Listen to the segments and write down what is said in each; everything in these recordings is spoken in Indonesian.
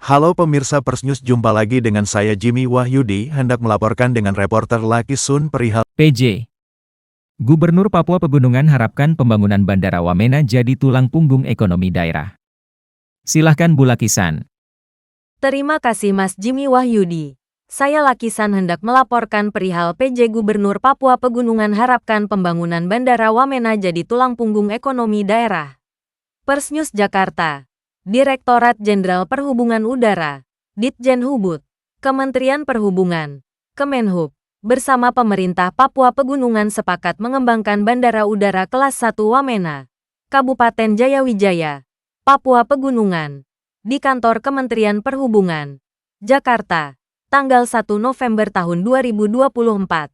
Halo pemirsa Pers News, jumpa lagi dengan saya Jimmy Wahyudi, hendak melaporkan dengan reporter Lucky Sun perihal PJ. Gubernur Papua Pegunungan harapkan pembangunan Bandara Wamena jadi tulang punggung ekonomi daerah. Silahkan Bu Lakisan. Terima kasih Mas Jimmy Wahyudi. Saya Lakisan hendak melaporkan perihal PJ Gubernur Papua Pegunungan harapkan pembangunan Bandara Wamena jadi tulang punggung ekonomi daerah. Pers News Jakarta. Direktorat Jenderal Perhubungan Udara, Ditjen Hubud, Kementerian Perhubungan, Kemenhub, bersama pemerintah Papua Pegunungan sepakat mengembangkan Bandara Udara Kelas 1 Wamena, Kabupaten Jayawijaya, Papua Pegunungan, di kantor Kementerian Perhubungan, Jakarta, tanggal 1 November tahun 2024.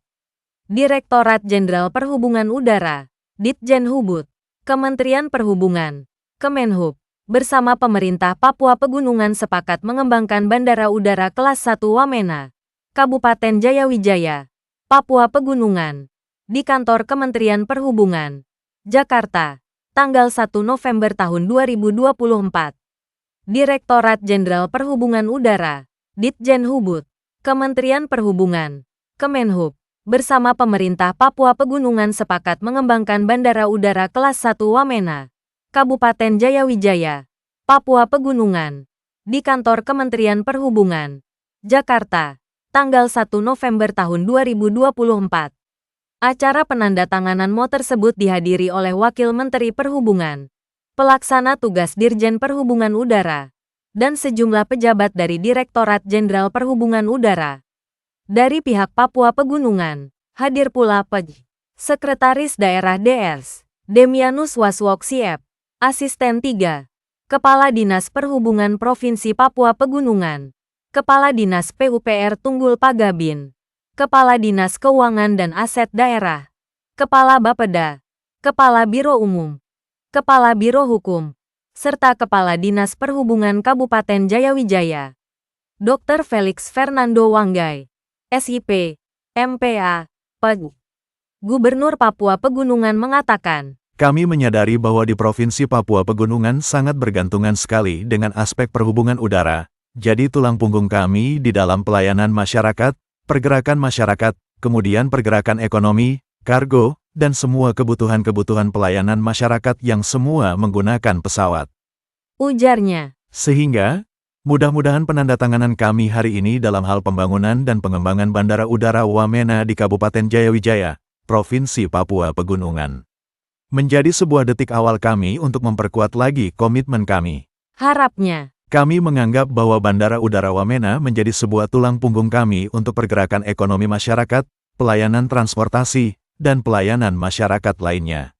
Direktorat Jenderal Perhubungan Udara, Ditjen Hubud, Kementerian Perhubungan, Kemenhub, bersama pemerintah Papua Pegunungan sepakat mengembangkan Bandara Udara Kelas 1 Wamena, Kabupaten Jayawijaya, Papua Pegunungan, di kantor Kementerian Perhubungan, Jakarta, tanggal 1 November tahun 2024. Direktorat Jenderal Perhubungan Udara, Ditjen Hubud, Kementerian Perhubungan, Kemenhub, bersama pemerintah Papua Pegunungan sepakat mengembangkan Bandara Udara Kelas 1 Wamena, Kabupaten Jayawijaya, Papua Pegunungan, di kantor Kementerian Perhubungan, Jakarta, tanggal 1 November tahun 2024. Acara penandatanganan MOU tersebut dihadiri oleh Wakil Menteri Perhubungan, Pelaksana Tugas Dirjen Perhubungan Udara, dan sejumlah pejabat dari Direktorat Jenderal Perhubungan Udara. Dari pihak Papua Pegunungan, hadir pula PJ, Sekretaris Daerah DS, Demianus Waswok Siep, Asisten 3, Kepala Dinas Perhubungan Provinsi Papua Pegunungan, Kepala Dinas PUPR Tunggul Pagabin, Kepala Dinas Keuangan dan Aset Daerah, Kepala Bapeda, Kepala Biro Umum, Kepala Biro Hukum, serta Kepala Dinas Perhubungan Kabupaten Jayawijaya. Dr. Felix Fernando Wanggai, SIP, MPA, PJ. Gubernur Papua Pegunungan mengatakan, kami menyadari bahwa di Provinsi Papua Pegunungan sangat bergantungan sekali dengan aspek perhubungan udara, jadi tulang punggung kami di dalam pelayanan masyarakat, pergerakan masyarakat, kemudian pergerakan ekonomi, kargo, dan semua kebutuhan-kebutuhan pelayanan masyarakat yang semua menggunakan pesawat. Ujarnya. Sehingga, mudah-mudahan penandatanganan kami hari ini dalam hal pembangunan dan pengembangan Bandara Udara Wamena di Kabupaten Jayawijaya, Provinsi Papua Pegunungan, menjadi sebuah detik awal kami untuk memperkuat lagi komitmen kami. Harapnya, kami menganggap bahwa Bandara Udara Wamena menjadi sebuah tulang punggung kami untuk pergerakan ekonomi masyarakat, pelayanan transportasi, dan pelayanan masyarakat lainnya.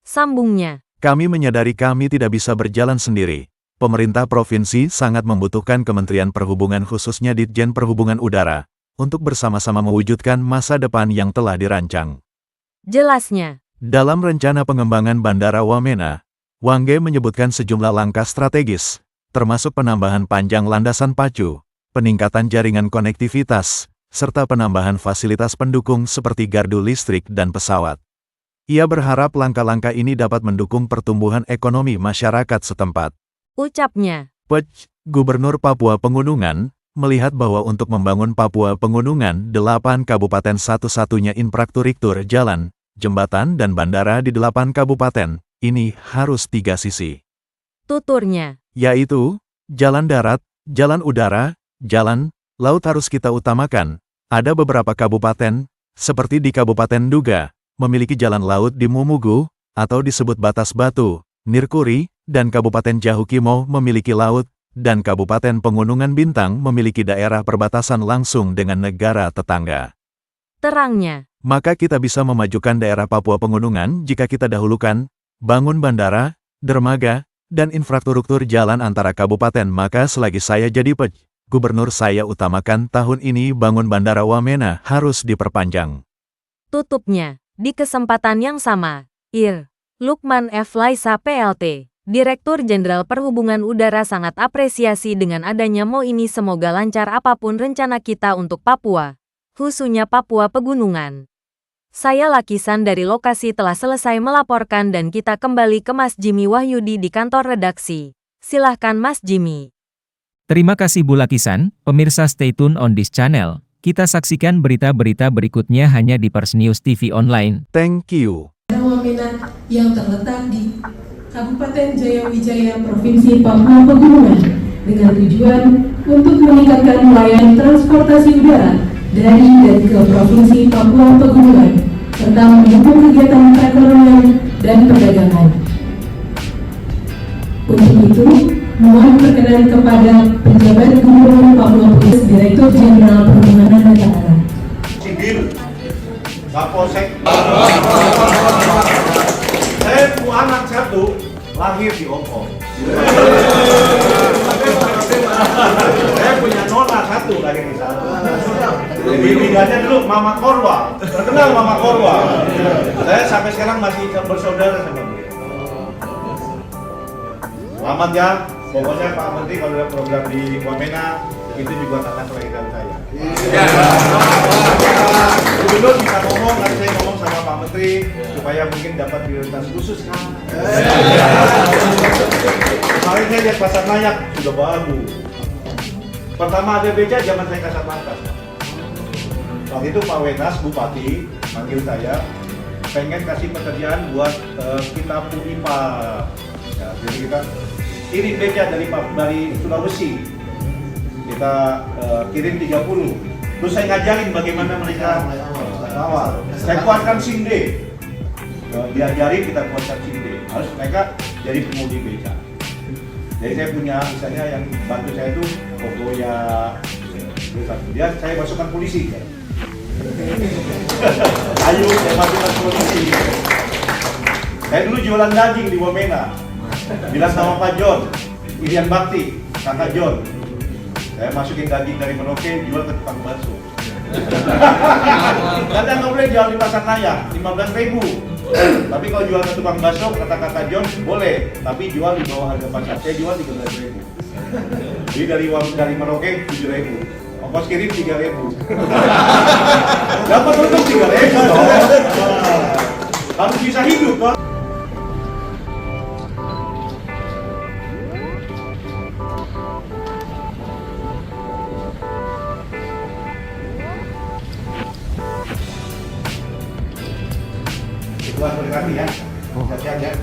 Sambungnya, kami menyadari kami tidak bisa berjalan sendiri. Pemerintah provinsi sangat membutuhkan Kementerian Perhubungan khususnya Ditjen Perhubungan Udara, untuk bersama-sama mewujudkan masa depan yang telah dirancang. Jelasnya. Dalam rencana pengembangan Bandara Wamena, Wanggai menyebutkan sejumlah langkah strategis, termasuk penambahan panjang landasan pacu, peningkatan jaringan konektivitas, serta penambahan fasilitas pendukung seperti gardu listrik dan pesawat. Ia berharap langkah-langkah ini dapat mendukung pertumbuhan ekonomi masyarakat setempat. Ucapnya. PJ, Gubernur Papua Pegunungan, melihat bahwa untuk membangun Papua Pegunungan 8 kabupaten satu-satunya infrastruktur jalan, jembatan dan bandara di 8 kabupaten, ini harus 3 sisi. Tuturnya. Yaitu, jalan darat, jalan udara, jalan laut harus kita utamakan. Ada beberapa kabupaten, seperti di Kabupaten Duga, memiliki jalan laut di Mumugu, atau disebut Batas Batu, Nirkuri, dan Kabupaten Jahukimo memiliki laut, dan Kabupaten Pegunungan Bintang memiliki daerah perbatasan langsung dengan negara tetangga. Terangnya. Maka kita bisa memajukan daerah Papua Pegunungan jika kita dahulukan, bangun bandara, dermaga, dan infrastruktur jalan antara kabupaten. Maka selagi saya jadi PJ, Gubernur saya utamakan tahun ini bangun Bandara Wamena harus diperpanjang. Tutupnya. Di kesempatan yang sama, Ir. Lukman F. Laisa PLT, Direktur Jenderal Perhubungan Udara sangat apresiasi dengan adanya MOU ini, semoga lancar apapun rencana kita untuk Papua, khususnya Papua Pegunungan. Saya Lakisan dari lokasi telah selesai melaporkan dan kita kembali ke Mas Jimmy Wahyudi di kantor redaksi. Silahkan Mas Jimmy. Terima kasih Bu Lakisan, pemirsa stay tune on this channel. Kita saksikan berita-berita berikutnya hanya di Pers News TV Online. Thank you. Wamena yang terletak di Kabupaten Jayawijaya, Provinsi Papua Pegunungan, dengan tujuan untuk meningkatkan layanan transportasi udara dari dan ke Provinsi Papua Pegunungan, serta mendukung kegiatan perekonomian dan perdagangan. Untuk itu, mohon perkenan kepada Penjabat Gubernur Papua Pegunungan, Direktur Jenderal Perhubungan Darat. Sipil, Kapolsek. Saya punya anak satu lahir di Hong Kong. Saya punya nona satu lahir di sana. Jadi bedanya dulu Mama Korwa, terkenal Mama Korwa. Saya sampai sekarang masih bersaudara sama dia. Selamat ya, pokoknya Pak Menteri kalau ada program di Wamena itu juga kakak kelahiran saya. Gubernur bisa ngomong, nanti saya ngomong sama Pak Menteri supaya mungkin dapat prioritas khusus kan. Kemarin saya lihat pasar Nayak sudah bagus. Pertama ada beca zaman saya kasat mata. Waktu itu Pak Wenas Bupati panggil saya, pengen kasih pekerjaan buat kita Punipa. Ya, jadi kita kirim beca dari Sulawesi. Kita kirim 30. Terus saya ngajarin bagaimana mereka awal. Saya kuatkan SINDE. Diajarin kita kuatkan SINDE. Harus mereka jadi pemudi beca. Jadi saya punya misalnya yang bantu saya itu Kogoya. Dia saya masukkan polisi. Ayo saya masukkan polisi. Saya dulu jualan daging di Wamena. Bilang sama Pak John, Irian Bakti, kakak John. Saya masukin daging dari Merauke, jual ke tukang bakso. Kadang nggak boleh jual di pasar Nayak, 15.000. Tapi kalau jual ke tukang bakso, kata kakak John, boleh. Tapi jual di bawah harga pasar. Saya jual 13.000. Jadi dari Merauke 7.000. Ongkos kirim 3.000. Dapat untung 3.000 dong. Harus bisa hidup kan? Tuhan berkati ya. Sehat ya.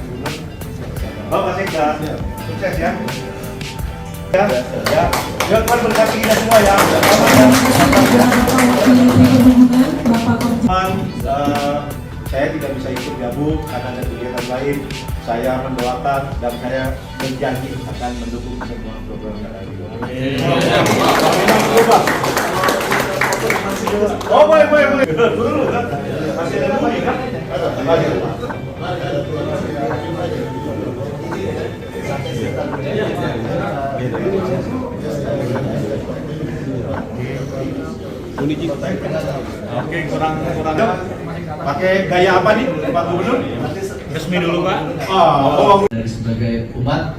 Bapak Sekda, sukses ya. Ya, ya Tuhan berkati kita semua ya. Saya tidak bisa ikut gabung karena ada kegiatan lain. Saya mendoakan dan saya berjanji akan mendukung semua program yang ada di bawah. Oh boleh. Dulu kan. Masih ada dulu kan? Oke, kurang. Pakai gaya apa nih, Pak Gubernur? Resmi dulu, Pak. Dari sebagai umat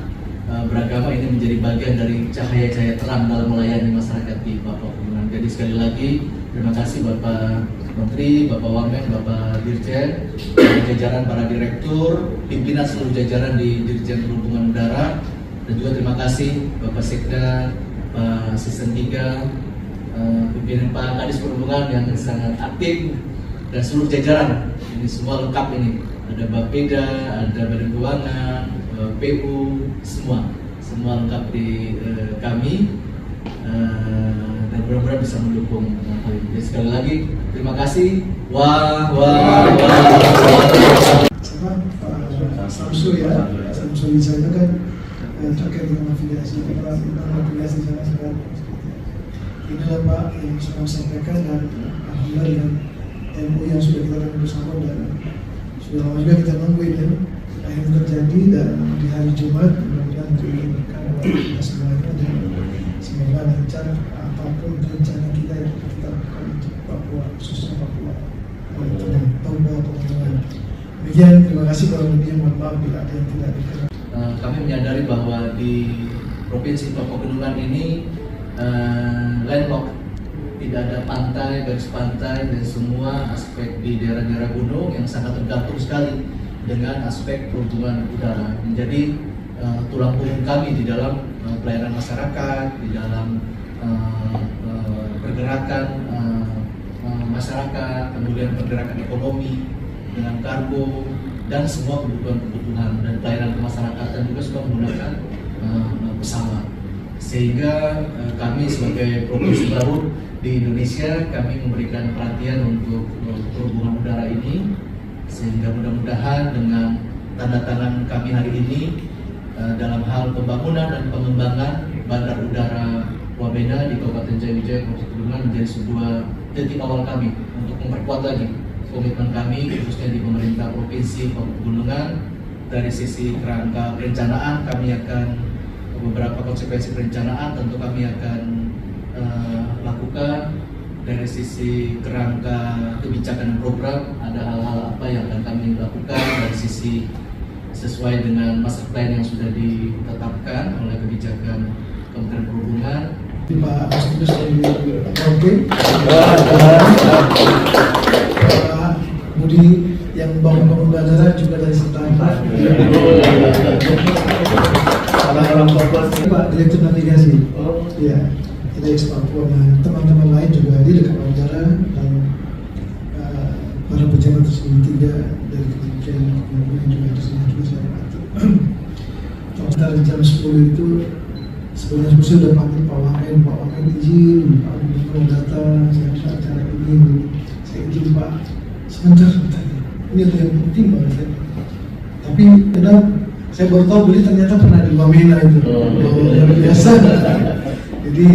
beragama ini menjadi bagian dari cahaya-cahaya terang dalam melayani masyarakat di Papua Pegunungan. Jadi sekali lagi terima kasih Bapak Menteri, Bapak Wamen, Bapak Dirjen, jajaran para direktur, pimpinan seluruh jajaran di Dirjen Perhubungan Udara, dan juga terima kasih Bapak Sekda, Pak Asisten 3, pimpinan Pak Kadis Perhubungan yang sangat aktif, dan seluruh jajaran. Ini semua lengkap ini. Ada Bapeda, ada Badan Keuangan, PU, semua lengkap di kami. Dan benar-benar bisa mendukung hal ini. Jadi sekali lagi terima kasih. Samsul ya, Samsul Wijaya itu kan terkait dengan afiliasi sana sekarang. Inilah Pak yang sudah sampaikan, dan alhamdulillah dengan MU yang sudah kita lakukan bersama dan sudah lama juga kita nunggu ini akhirnya terjadi, dan di hari Jumat mudah-mudahan diberikan buat kita semuanya, dan semoga lancar apapun rencana kita yang kita lakukan untuk Papua, khususnya Papua dan Papua Pegunungan. Demikian, terima kasih, kalau lebih mohon maaf bila ada yang tidak dikenal. Kami menyadari bahwa di Provinsi Papua Pegunungan ini landlocked, tidak ada pantai, garis pantai, dan semua aspek di daerah-daerah gunung yang sangat tergantung sekali dengan aspek perhubungan udara. Menjadi tulang punggung kami di dalam pelayanan masyarakat, di dalam pergerakan masyarakat, kemudian pergerakan ekonomi dengan kargo dan semua kebutuhan dan pelayanan kemasyarakatan juga sudah menggunakan pesawat. Sehingga kami sebagai provinsi baru di Indonesia, kami memberikan perhatian untuk perhubungan udara ini, sehingga mudah-mudahan dengan tanda tangan kami hari ini dalam hal pembangunan dan pengembangan Bandar Udara Wamena di Kabupaten Jayawijaya, Provinsi Pegunungan menjadi sebuah titik awal kami untuk memperkuat lagi komitmen kami, khususnya di pemerintah Provinsi Pegunungan. Dari sisi kerangka perencanaan, kami akan beberapa konsekuensi perencanaan tentu kami akan lakukan. Dari sisi kerangka kebijakan dan program, ada hal-hal apa yang akan kami lakukan dari sisi sesuai dengan master plan yang sudah ditetapkan oleh kebijakan Kementerian Perhubungan. Pak Agustinus dari Oke, Pak Budi yang bangun bandara juga dari Serta. Pak Direktur Navigasi. Ya, kita eks Papua. Nah, teman-teman lain juga hadir dekat bandara dan para pejabat tersebut tiga dari Kementerian Perhubungan juga di sini juga saya bantu. Sekitar jam 10 itu sebenarnya saya sudah panggil Pak Wamen izin, Pak Gubernur datang, saya ada acara ini, saya izin Pak sebentar, ini yang penting banget saya. Tapi kadang saya baru tahu beli ternyata pernah di Wamena itu, luar biasa. Jadi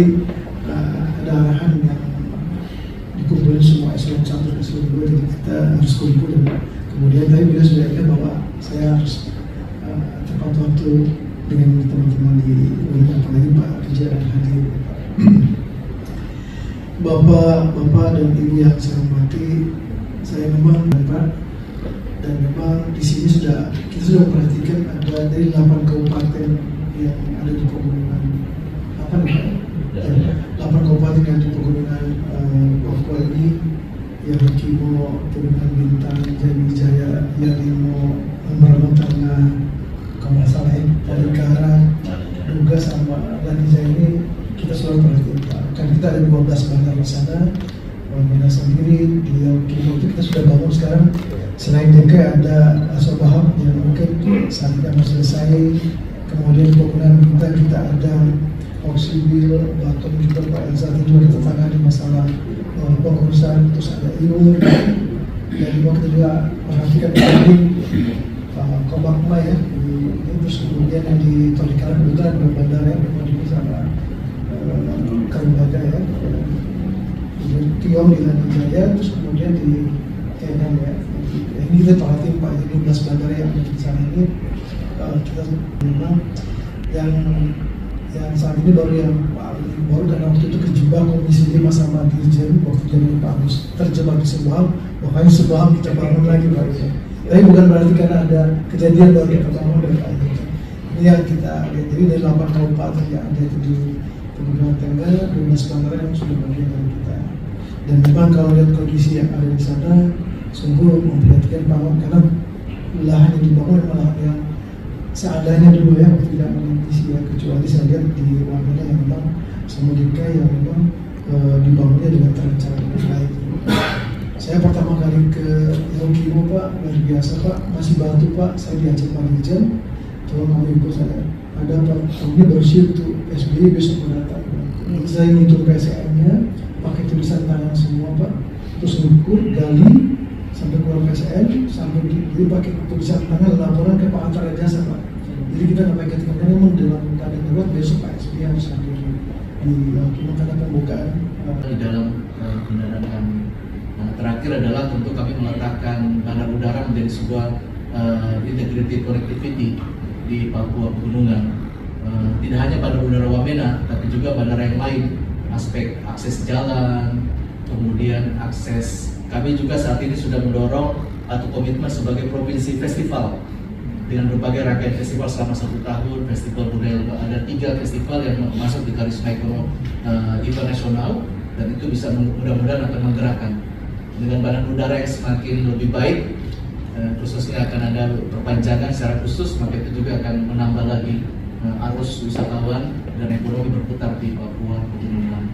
ada arahan yang dikumpulin semua eselon 1 dan eselon 2, jadi kita harus kumpul dan kemudian tadi beliau sudah ingat bahwa saya harus tepat waktu dengan teman-teman di Wamena, apalagi Pak Rija dan hadir. Bapak dan Ibu yang saya hormati, saya memang Bapak dan memang di sini kita sudah memperhatikan ada dari 8 kabupaten yang ada di pegunungan 8 kabupaten yang di pegunungan Papua ini, yang Kimo, Pegunungan Bintang, Jayawijaya, Yalimo, Merauke Tengah, kalau salah Tolikara, Duga sama Lanija ini kita selalu perhatikan Pak. Kan kita ada 12 bandar di sana, Wamena sendiri, di Kimo itu kita sudah bangun sekarang. Selain DK ada Asobaham yang mungkin saat ini mau selesai, kemudian Pegunungan Bintang kita ada Oksibil, Baton juga Pak saat ini juga kita tangani masalah pengurusan, terus ada Iur, dan juga kita juga perhatikan lagi Kobakma ya, terus kemudian yang di Tolikara kebetulan ada bandara yang berkoordinasi sama Kalimbaga ya, kemudian Tiong di Lanijaya, terus kemudian di Kenang ya. Ini kita perhatiin Pak, jadi 12 bandara yang ada di sana ini kita memang yang saat ini baru yang baru dan waktu itu kejebak komisi 5 sama Dirjen waktu jadi Pak Agus terjebak di sebuah, makanya sebuah kita bangun lagi Pak. Tapi bukan berarti karena ada kejadian baru kita bangun dan Pak. Ini yang kita lihat, jadi dari 8 kabupaten yang ada itu di Pegunungan Tengah, 12 bandara yang sudah bagian dari kita. Dan memang kalau lihat kondisi yang ada di sana, sungguh memperhatikan banget karena lahan yang dibangun memang lahan yang seadanya dulu ya, waktu tidak mengisi ya, kecuali saya lihat di Wamena yang memang sama DK yang memang dibangunnya dengan terencana dengan baik. Saya pertama kali ke Kimo Pak, luar biasa Pak, masih bantu Pak, saya diajak Pak Dirjen, tolong kamu ikut saya. Ada Pak, ini baru siap tuh SBY besok mendatang. Saya ngitung PSN-nya, pakai tulisan tangan semua Pak, terus ngukur, gali, sampai keluar PSN, sampai jadi pakai tulisan tangan laporan ke Pak Antara Jasa Pak. Jadi kita nggak pakai ketika memang dalam keadaan darurat besok Pak SBY harus hadir di Kimo karena pembukaan. Di dalam kendaraan kami. Terakhir adalah tentu kami meletakkan bandar udara menjadi sebuah integrated connectivity di Papua Pegunungan. Tidak hanya bandar udara Wamena, tapi juga bandara yang lain. Aspek akses jalan, kemudian akses. Kami juga saat ini sudah mendorong atau komitmen sebagai provinsi festival dengan berbagai rangkaian festival selama 1 tahun. Festival budaya, ada 3 festival yang masuk di Karisma Ekonomi Internasional, dan itu bisa mudah-mudahan akan menggerakkan dengan bandar udara yang semakin lebih baik, khususnya akan ada perpanjangan secara khusus, maka itu juga akan menambah lagi arus wisatawan dan ekonomi berputar di Papua Pegunungan.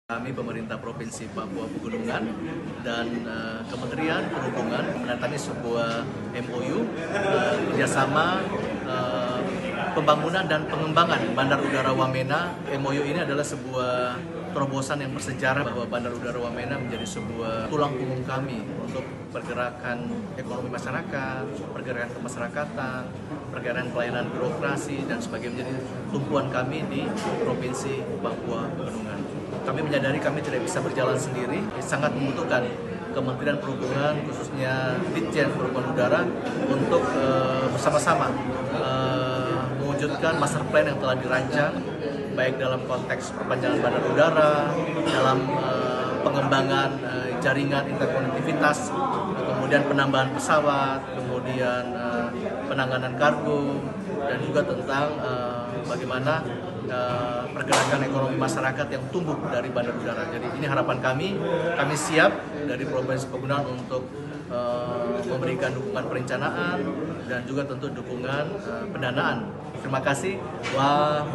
Kami pemerintah Provinsi Papua Pegunungan dan Kementerian Perhubungan menandatangani sebuah MOU kerjasama pembangunan dan pengembangan Bandar Udara Wamena. MOU ini adalah sebuah terobosan yang bersejarah bahwa Bandar Udara Wamena menjadi sebuah tulang punggung kami untuk pergerakan ekonomi masyarakat, pergerakan kemasyarakatan, pergerakan pelayanan birokrasi, dan sebagai menjadi tumpuan kami di Provinsi Papua Pegunungan. Kami menyadari kami tidak bisa berjalan sendiri, sangat membutuhkan Kementerian Perhubungan, khususnya Ditjen Perhubungan Udara, untuk bersama-sama mewujudkan master plan yang telah dirancang, baik dalam konteks perpanjangan bandar udara, dalam pengembangan jaringan interkonektivitas, kemudian penambahan pesawat, kemudian penanganan kargo, dan juga tentang bagaimana pergerakan ekonomi masyarakat yang tumbuh dari bandar udara. Jadi ini harapan kami siap dari Provinsi Pegunungan untuk memberikan dukungan perencanaan dan juga tentu dukungan pendanaan. Terima kasih. Wah.